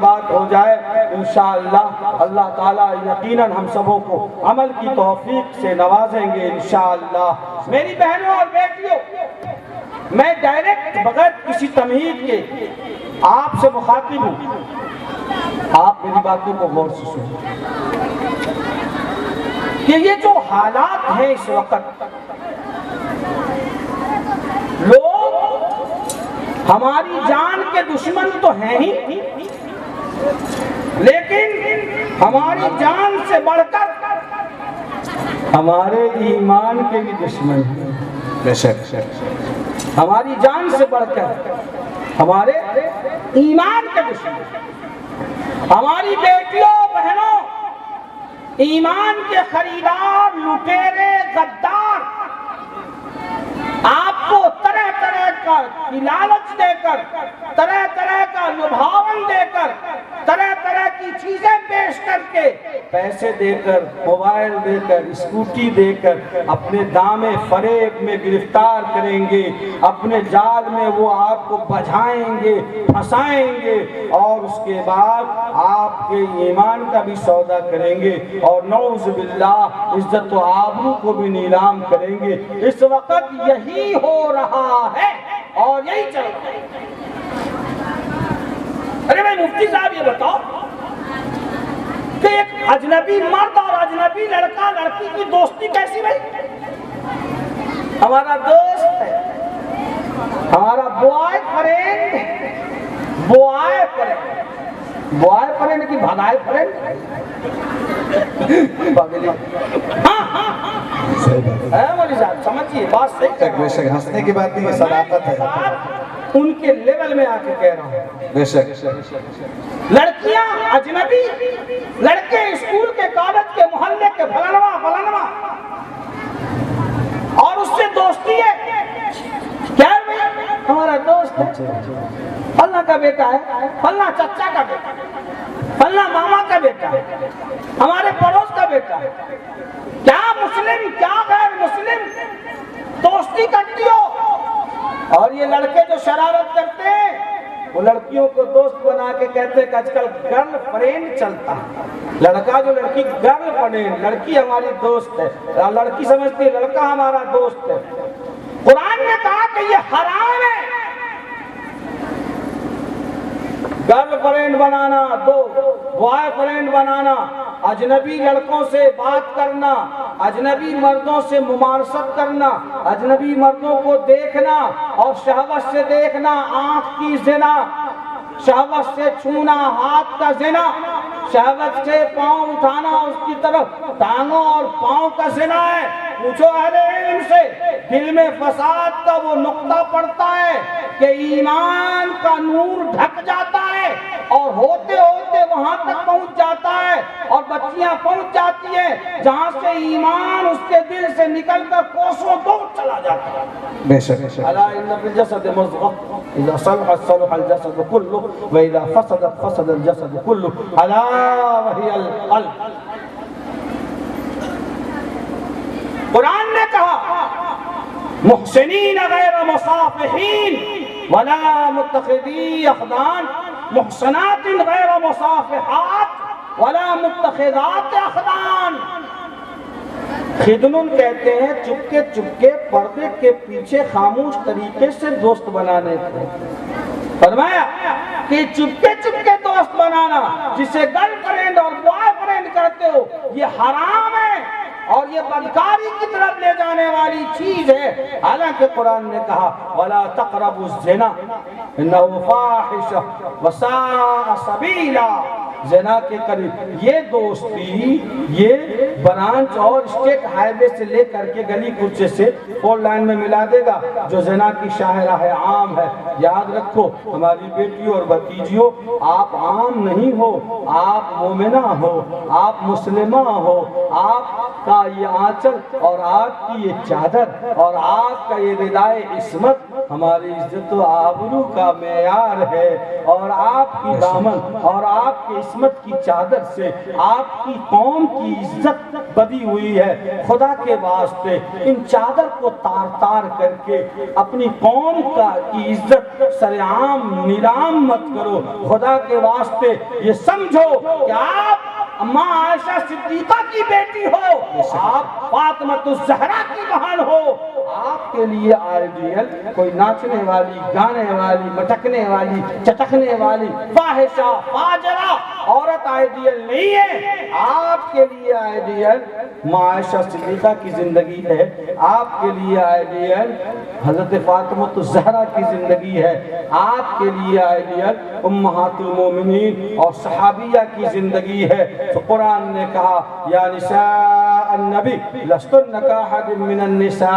بات ہو جائے انشاءاللہ اللہ تعالیٰ یقیناً ہم سبوں کو عمل کی توفیق سے نوازیں گے انشاءاللہ۔ میری بہنوں اور بیٹیوں، میں ڈائریکٹ بغیر کسی تمہید کے آپ سے مخاطب ہوں، آپ میری باتوں کو غور سے سنیں کہ یہ جو حالات ہیں اس وقت، لوگ ہماری جان کے دشمن تو ہیں ہی، لیکن ہماری جان سے بڑھ کر ہمارے ایمان کے بھی دشمن ہیں۔ بے شک ہماری جان سے بڑھ کر ہمارے ایمان کے دشمن، ہماری بیٹیوں بہنوں، ایمان کے خریدار لٹیرے غدار آپ کو طرح طرح کا لالچ دے کر، طرح طرح کا لبھاون دے کر، طرح طرح کی چیزیں پیش کر کے، پیسے دے کر، موبائل دے کر، اسکوٹی دے کر اپنے دام فریب میں گرفتار کریں گے، اپنے جال میں وہ آپ کو بجھائیں گے، پھنسائیں گے، اور اس کے بعد آپ کے ایمان کا بھی سودا کریں گے، اور نعوذ باللہ عزت و آبرو کو بھی نیلام کریں گے۔ اس وقت یہی ہو رہا ہے اور یہی چل رہا ہے۔ ارے بھائی مفتی صاحب یہ بتاؤ کہ ایک اجنبی مرد اور اجنبی لڑکا لڑکی کی دوستی کیسی بھائی؟ ہمارا دوست ہے، ہمارا boy friend, boy friend, boy friend کی بھگائے فرینڈ، مولی صاحب سمجھیے بات صحیح، بے شک ہنسنے کی بات نہیں، صداقت ہے، ان کے لیول میں آ کے کہہ رہا ہوں۔ بے شک لڑکیاں اجنبی، لڑکے اسکول کے کالج کے محلے کے فلانوا فلانوا، اور اس سے دوستی ہے، کیا ہے بھائی؟ ہمارا دوست ہے، فلاں کا بیٹا ہے، فلاں چچا کا بیٹا ہے، فلاں ماما کا بیٹا ہے، ہمارے پڑوس کا بیٹا ہے۔ کیا مسلم کیا غیر مسلم دوستی کرتی ہو؟ اور یہ لڑکے جو شرارت کرتے ہیں وہ لڑکیوں کو دوست بنا کے کہتے ہیں کہ آج کل گرل فرینڈ چلتا ہے، لڑکا جو لڑکی گرل فرینڈ، لڑکی ہماری دوست ہے، لڑکی سمجھتی ہے لڑکا ہمارا دوست ہے۔ قرآن نے کہا کہ یہ حرام ہے، گرل فرینڈ بنانا، بوائے فرینڈ بنانا، اجنبی لڑکوں سے بات کرنا، اجنبی مردوں سے ممارست کرنا، اجنبی مردوں کو دیکھنا اور شہوت سے دیکھنا، آنکھ کی زنا، شہوت سے چھونا، ہاتھ کا زنا، شہوت سے پاؤں اٹھانا اس کی طرف، ٹانگوں اور پاؤں کا زنا ہے۔ پوچھو اہل علم سے، دل میں فساد کا وہ نقطہ پڑتا ہے کہ ایمان کا نور ڈھک جاتا ہے اور ہوتے ہوتے وہاں تک پہنچ جاتا ہے، اور بچیاں پہنچ جاتی ہیں جہاں سے ایمان اس کے دل سے نکل کر کوسوں دور چلا جاتا ہے۔ بے شک الا ان فی الجسد مضغۃ اذا صلحت صلح الجسد كله واذا فسدت فسد الجسد كله الا وهي القلب۔ قرآن نے کہا محسنین غیر مصافحین ولا متخذی اخدان، محسنات غیر مصافحات ولا متخذات اخدان۔ خدنن کہتے ہیں چپکے چپکے پردے کے پیچھے خاموش طریقے سے دوست بنانے کو۔ فرمایا کہ چپکے چپکے دوست بنانا، جسے گرل فرینڈ اور بوائے فرینڈ کہتے ہو، یہ حرام ہے اور یہ بدکاری کی طرف لے جانے والی چیز ہے۔ حالانکہ قرآن نے کہا وَلَا تَقْرَبُوا الزِّنَا إِنَّهُ فَاحِشَةٌ وَسَاءَ سَبِيلًا۔ زنا کے قریب یہ دوستی، یہ برانچ اور اسٹیٹ ہائی وے سے لے کر کے گلی کوچے سے 4 لائن میں ملا دے گا، جو زنا کی شاہراہ عام ہے۔ یاد رکھو ہماری بیٹیوں اور بھتیجیوں، آپ عام نہیں ہو، آپ مومنہ ہو، آپ مسلمہ ہو، آپ کا یہ آنچل اور آپ کی یہ چادر اور آپ کا یہ ردائے عصمت ہماری عزت و آبرو کا معیار ہے، اور آپ کی دامن اور آپ کے عصمت کی چادر سے آپ کی قوم کی عزت بدی ہوئی ہے، خدا کے واسطے ان چادر کو تار تار کر کے اپنی قوم کی عزت سرعام نیلام مت کرو۔ خدا کے واسطے یہ سمجھو کہ آپ اماں عائشہ صدیقہ کی بیٹی ہو، آپ فاطمہ الزہرا کی بہن ہو۔ آپ کے لیے آئیڈیل کوئی ناچنے والی، گانے والی، مٹکنے والی، چٹکنے والی، فاحشہ فاجرہ عورت آئیڈیل نہیں ہے۔ آپ کے لیے آئیڈیل اماں عائشہ صدیقہ کی زندگی ہے، آپ کے لیے آئیڈیل حضرت فاطمہ الزہرا کی زندگی ہے، آپ کے لیے آئیڈیل امہات المومنین اور صحابیہ کی زندگی ہے۔ تو قرآن نے کہا یا نساء النبی لستن کاحد من النساء